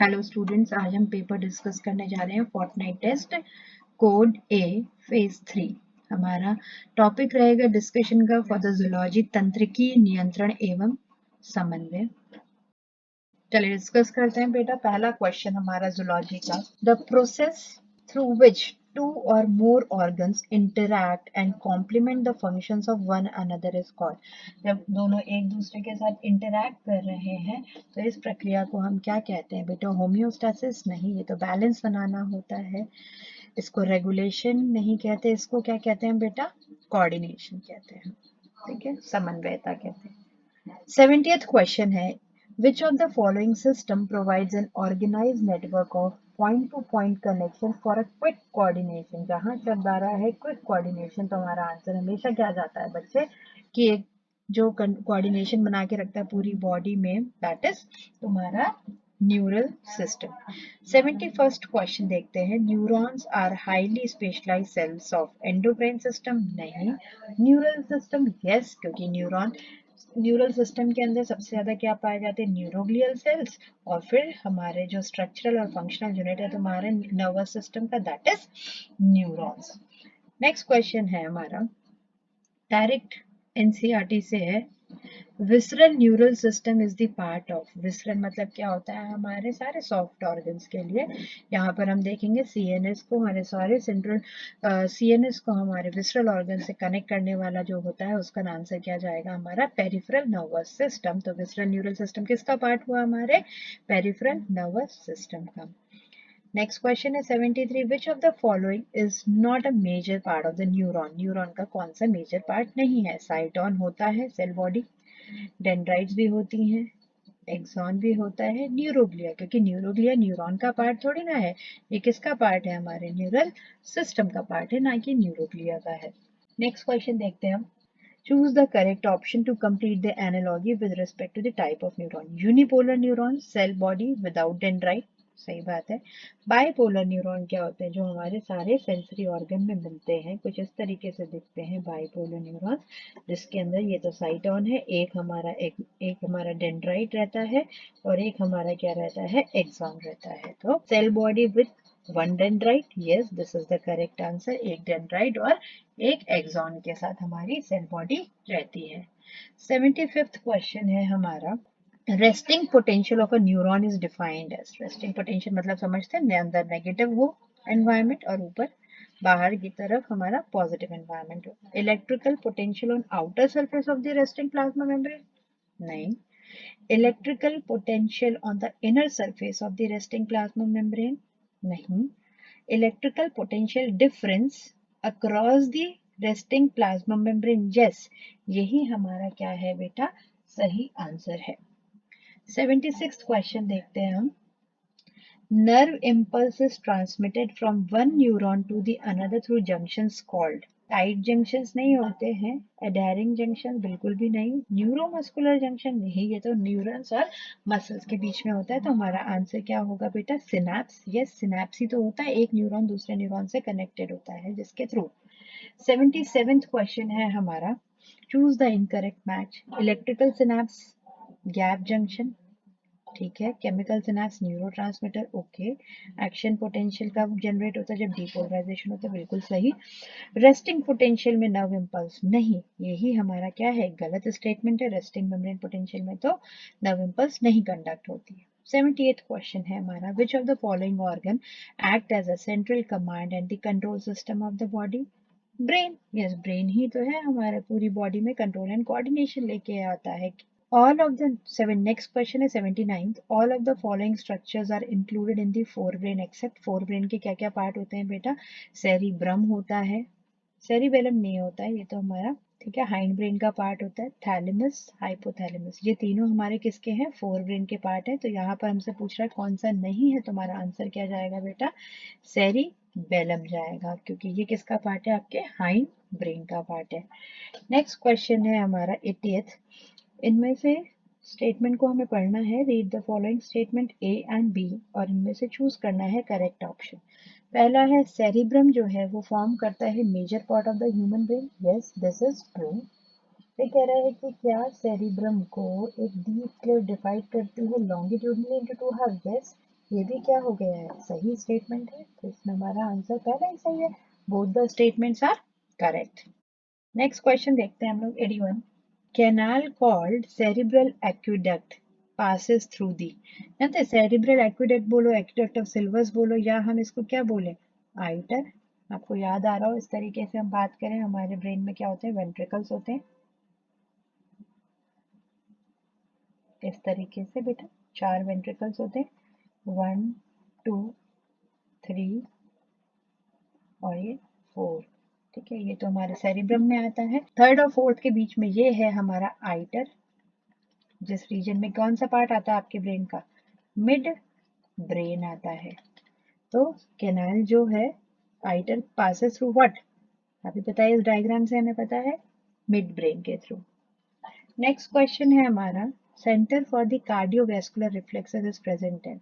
Hello students, आज हम paper discuss करने जा रहे हैं Fortnite test code A phase 3। हमारा टॉपिक रहेगा डिस्कशन का फॉर द जूलॉजी तंत्रिकी नियंत्रण एवं समन्वय। चलिए डिस्कस करते हैं बेटा। पहला क्वेश्चन हमारा जूलॉजी का, the process through which two or more organs interact and complement the functions of one another is called। जब दोनों एक दूसरे के साथ इंटरैक्ट कर रहे हैं तो इस प्रक्रिया को हम क्या कहते हैं बेटा? होम्योस्टैसिस नहीं, ये तो बैलेंस बनाना होता है। इसको रेगुलेशन नहीं कहते, इसको क्या कहते हैं बेटा? कोऑर्डिनेशन कहते हैं। ठीक है, समन्वयता कहते हैं। 70th क्वेश्चन है, which of the following system provides an organized network of point to point connection for a quick coordination। जहां शब्द आ रहा है क्विक कोऑर्डिनेशन तो हमारा आंसर हमेशा क्या जाता है बच्चे कि एक जो कोऑर्डिनेशन बना के रखता है पूरी बॉडी में, दैट इज तुम्हारा न्यूरल सिस्टम। 71st क्वेश्चन देखते हैं, neurons are highly specialised cells of endocrine system. नहीं। न्यूरल सिस्टम यस, क्योंकि न्यूरल सिस्टम के अंदर सबसे ज्यादा क्या पाए जाते हैं? Neuroglial cells. और फिर हमारे जो स्ट्रक्चरल और फंक्शनल यूनिट है तुम्हारे नर्वस सिस्टम का, that is neurons. Next question है हमारा, डायरेक्ट एनसीईआरटी से है, visceral neural system is the part of. Visceral मतलब क्या होता है? हमारे सारे सॉफ्ट ऑर्गन्स के लिए। यहाँ पर हम देखेंगे सीएनएस को, हमारे सारे सेंट्रल सीएनएस को हमारे विसरल ऑर्गन से कनेक्ट करने वाला जो होता है उसका आंसर क्या जाएगा? हमारा पेरिफेरल नर्वस सिस्टम। तो विसरल न्यूरल सिस्टम किसका पार्ट हुआ? हमारे पेरिफेरल नर्वस सिस्टम का। नेक्स्ट क्वेश्चन है 73, which of the following is not a major part of the neuron. Neuron का कौन सा मेजर पार्ट नहीं है? साइटोन होता है, सेल बॉडी, डेंड्राइट्स भी होती हैं, एक्सॉन भी होता है, न्यूरोग्लिया, क्योंकि न्यूरोग्लिया न्यूरॉन का पार्ट थोड़ी ना है, ये किसका पार्ट है? हमारे न्यूरल सिस्टम का पार्ट है, ना कि न्यूरोग्लिया का है। नेक्स्ट क्वेश्चन देखते हैं हम, choose the correct option to complete the analogy with respect to the type of neuron. Unipolar neuron, cell body without dendrite, सही बात है। बाइपोलर न्यूरॉन क्या होते हैं? जो हमारे सारे सेंसरी ऑर्गन में मिलते हैं, कुछ इस तरीके से दिखते हैं बाइपोलर न्यूरॉन, जिसके अंदर ये तो साइटोन है, एक हमारा डेंड्राइट रहता है और एक हमारा क्या रहता है? एक्सॉन रहता है। तो cell body with one dendrite, yes this is the correct answer. एक डेंड्राइट और एक एक्सॉन के साथ हमारी सेल बॉडी रहती है। 75th क्वेश्चन है हमारा, resting potential of a neuron is defined as. Resting potential मतलब समझते हैं, अंदर नेगेटिव हो एनवायरमेंट और ऊपर बाहर की तरफ हमारा पॉजिटिव एनवायरमेंट हो। Electrical potential on outer surface of the resting plasma membrane, नहीं। Electrical potential on the inner surface of the resting plasma membrane, नहीं। Electrical potential difference across the resting plasma membrane, yes, यही हमारा क्या है बेटा? सही answer है। 76th question देखते हैं हम, nerve impulse is transmitted from one neuron to the another through junctions called। Tight junctions नहीं होते हैं, एडहेरिंग जंक्शन बिल्कुल भी नहीं, न्यूरोमस्कुलर जंक्शन नहीं, ये तो न्यूरॉन्स और मसल्स के बीच में होता है। तो हमारा आंसर क्या होगा बेटा? सिनैप्स, यस सिनैप्स ही तो होता है, एक न्यूरॉन दूसरे न्यूरॉन से कनेक्टेड होता है जिसके थ्रू। 77th क्वेश्चन है हमारा, choose the incorrect match. Electrical synapse gap junction, ठीक है। Chemical synapse neurotransmitter, okay. Action potential कब जनरेट होता है? जब डिपोलराइजेशन होता है, बिल्कुल सही। रेस्टिंग पोटेंशियल में नर्व इम्पल्स नहीं, यही हमारा क्या है? गलत स्टेटमेंट है। रेस्टिंग मेम्ब्रेन पोटेंशियल में तो नर्व इम्पल्स नहीं कंडक्ट होती है। 78th क्वेश्चन है हमारा, which of the following organ act as a central command and the control system of the body? Brain, yes brain ही तो है हमारे पूरी बॉडी में कंट्रोल एंड कोऑर्डिनेशन लेके आता है। All of the next question है 79th, all of the following structures are included in the forebrain except forebrain के क्या क्या पार्ट होते हैं बेटा? सेरिब्रम होता है, सेरिबेलम नहीं होता है, ये तो हमारा ठीक है हाइंड ब्रेन का पार्ट होता है, थैलेमस, हाइपोथैलेमस, ये तीनों हमारे किसके हैं? फोर ब्रेन के पार्ट है। तो यहाँ पर हमसे पूछ रहा है कौन सा नहीं है, तुम्हारा आंसर क्या जाएगा बेटा? सेरिबेलम जाएगा, क्योंकि ये किसका पार्ट है? आपके हाइंड ब्रेन का पार्ट है। नेक्स्ट क्वेश्चन है हमारा 80th, इनमें से स्टेटमेंट को हमें पढ़ना है, read the following statement A and B, और इनमें से चूज करना है करेक्ट ऑप्शन। पहला है सेरिब्रम जो है वो फॉर्म करता है major part of the human brain, yes this is true. ये कह रहा है कि क्या सेरिब्रम को एक डीप क्लिफ डिवाइड करती है longitudinally into two half, yes ये भी क्या हो गया है, सही स्टेटमेंट है, तो इसमें हमारा आंसर पहले ही सही है, both the statements are correct. Next question देखते हैं हम लोग 81। Canal called cerebral aqueduct passes through the, जानते सेरिब्रल एक्विडक्ट बोलो, एक्विडक्ट ऑफ सिल्वर्स बोलो, या हम इसको क्या बोले, आइटर। आपको याद आ रहा हो, इस तरीके से हम बात करें, हमारे ब्रेन में क्या होते हैं, वेंट्रिकल्स होते हैं, इस तरीके से बेटा 4 वेंट्रिकल्स होते हैं, 1 2 3 और ये 4। ठीक है, ये तो हमारे सेरिब्रम में आता है। थर्ड और फोर्थ के बीच में ये है हमारा आइटर, जिस रीजन में कौन सा पार्ट आता है आपके ब्रेन का, मिड ब्रेन आता है। तो कैनाल जो है, आइटर पासेस थ्रू व्हाट, अभी बताइए, इस डायग्राम से हमें पता है, मिड ब्रेन के थ्रू। नेक्स्ट क्वेश्चन है हमारा, centre for the cardiovascular reflexes is present इन।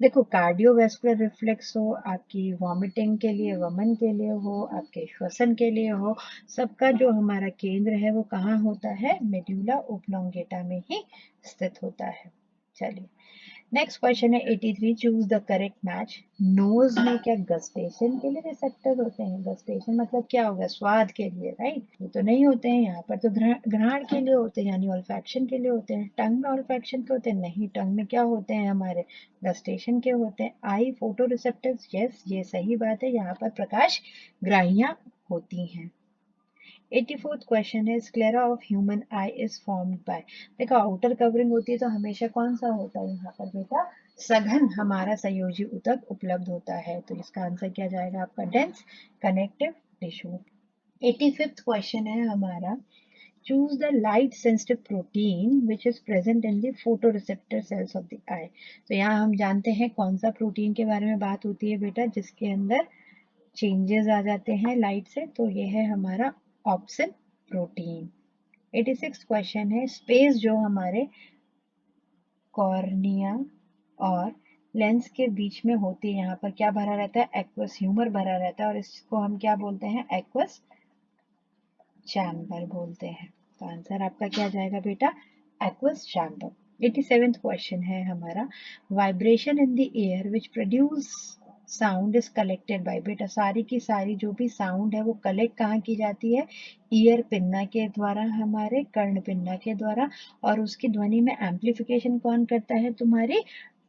देखो, कार्डियोवैस्कुलर रिफ्लेक्स हो, आपकी वॉमिटिंग के लिए, वमन के लिए हो, आपके श्वसन के लिए हो, सबका जो हमारा केंद्र है वो कहाँ होता है, मेड्यूला ओब्लोंगेटा में ही स्थित होता है। चलिए, नेक्स्ट क्वेश्चन है 83, choose the correct match. Nose में क्या गस्टेशन के लिए रिसेप्टर होते हैं, गस्टेशन मतलब क्या होगा, स्वाद के लिए, राइट, ये तो नहीं होते हैं, यहाँ पर तो घ्राण के लिए होते हैं, यानी ऑल्फैक्शन के लिए होते हैं। टंग में ऑल्फैक्शन के होते हैं, नहीं, टंग में क्या होते हैं, हमारे गस्टेशन के होते हैं। आई फोटो रिसेप्टर्स, यस, ये सही बात है, यहाँ पर प्रकाश ग्राहियां होती हैं। 84th क्वेश्चन है, sclera of human I is formed by. देखो, आउटर कवरिंग होती है तो हमेशा कौन सा होता है यहाँ पर बेटा, सघन हमारा संयोजी ऊतक उपलब्ध होता है, तो इसका आंसर क्या जाएगा आपका, dense connective tissue. 85th question है हमारा, choose the light sensitive protein which is present in the photoreceptor cells of the eye. तो यहाँ हम जानते हैं कौन सा प्रोटीन के बारे में बात होती है बेटा, जिसके अंदर चेंजेस आ जाते हैं लाइट से, तो ये है हमारा ऑप्शन प्रोटीन। 86 क्वेश्चन है, स्पेस जो हमारे कॉर्निया और लेंस के बीच में होती है, यहाँ पर क्या भरा रहता है, एक्वस ह्यूमर भरा रहता है, और इसको हम क्या बोलते हैं, एक्वस चैम्बर बोलते हैं। तो आंसर आपका क्या जाएगा बेटा, एक्वस चैम्बर। 87th क्वेश्चन है हमारा, vibration in the air which produce sound is collected by. बेटा, सारी की सारी जो भी साउंड है वो कलेक्ट कहाँ की जाती है, ईयर पिन्ना के द्वारा, हमारे कर्ण पिन्ना के द्वारा, और उसकी ध्वनि में एम्प्लीफिकेशन कौन करता है, तुम्हारी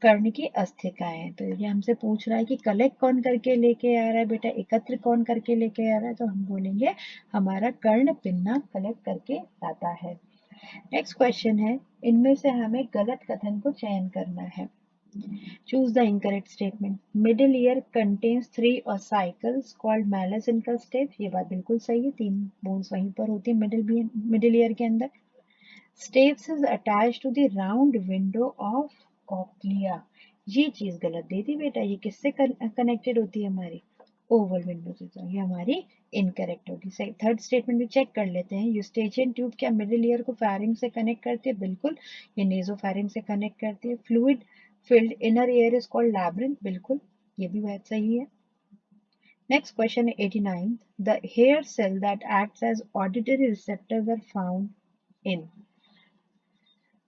कर्ण की अस्थिकाएं। तो ये हमसे पूछ रहा है कि कलेक्ट कौन करके लेके आ रहा है बेटा, एकत्र कौन करके लेके आ रहा है, तो हम बोलेंगे हमारा कर्ण पिन्ना कलेक्ट करके लाता है। नेक्स्ट क्वेश्चन है, इनमें से हमें गलत कथन को चयन करना है। Choose the incorrect statement. Middle ear contains 3 ossicles called malleus incus stapes, ये बात बिल्कुल सही है, 3 बोन्स वहीं पर होती है मिडिल ईयर के अंदर। Stapes is attach to the round window of cochlea, ये चीज गलत दे दी बेटा, ये किससे कनेक्टेड होती है, हमारी ओवल विंडो से, तो ये हमारी इनकरेक्ट होगी। सही, थर्ड स्टेटमेंट भी चेक कर लेते हैं, यूस्टेचियन ट्यूब क्या मिडिल ईयर को फेरिंग से कनेक्ट करती है, बिल्कुल, ये नेजोफेरिंग से कनेक्ट करती है। Fluid filled inner air is called labyrinth, बिल्कुल, ये भी बात सही है। नेक्स्ट क्वेश्चन है 89, the hair cell that acts as auditory receptors are found in.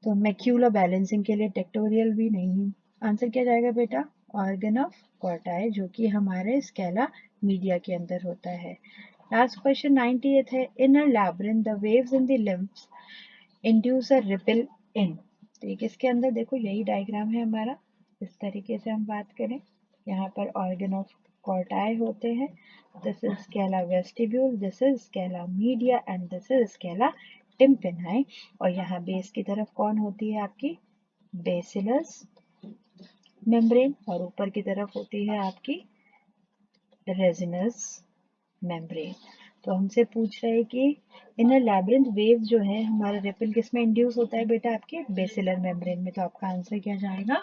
तो मैक्यूला बैलेंसिंग के लिए टेक्टोरियल भी नहीं, आंसर क्या जाएगा बेटा, ऑर्गन ऑफ कॉर्टाई, जो कि हमारे स्केला मीडिया के अंदर होता है। लास्ट क्वेश्चन 98 है, inner labyrinth the waves in the lymphs induce a ripple in. तो ये किसके अंदर, देखो यही डायग्राम है हमारा, इस तरीके से हम बात करें, यहाँ पर ऑर्गन ऑफ कॉर्टाई होते हैं, this is scala vestibule, this is scala media and this is scala tympani, और यहाँ बेस की तरफ कौन होती है आपकी, बेसिलस मेम्ब्रेन, और ऊपर की तरफ होती है आपकी रेजिनस मेम्ब्रेन। तो हमसे पूछ रहे हैं कि इनर लैब्रिंथ वेव जो है हमारा रिपल किसमें इंड्यूस होता है बेटा, आपके बेसिलर मेम्ब्रेन में, तो आपका आंसर क्या जाएगा,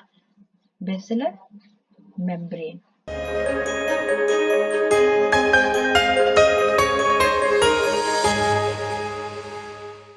बेसिलर मेम्ब्रेन।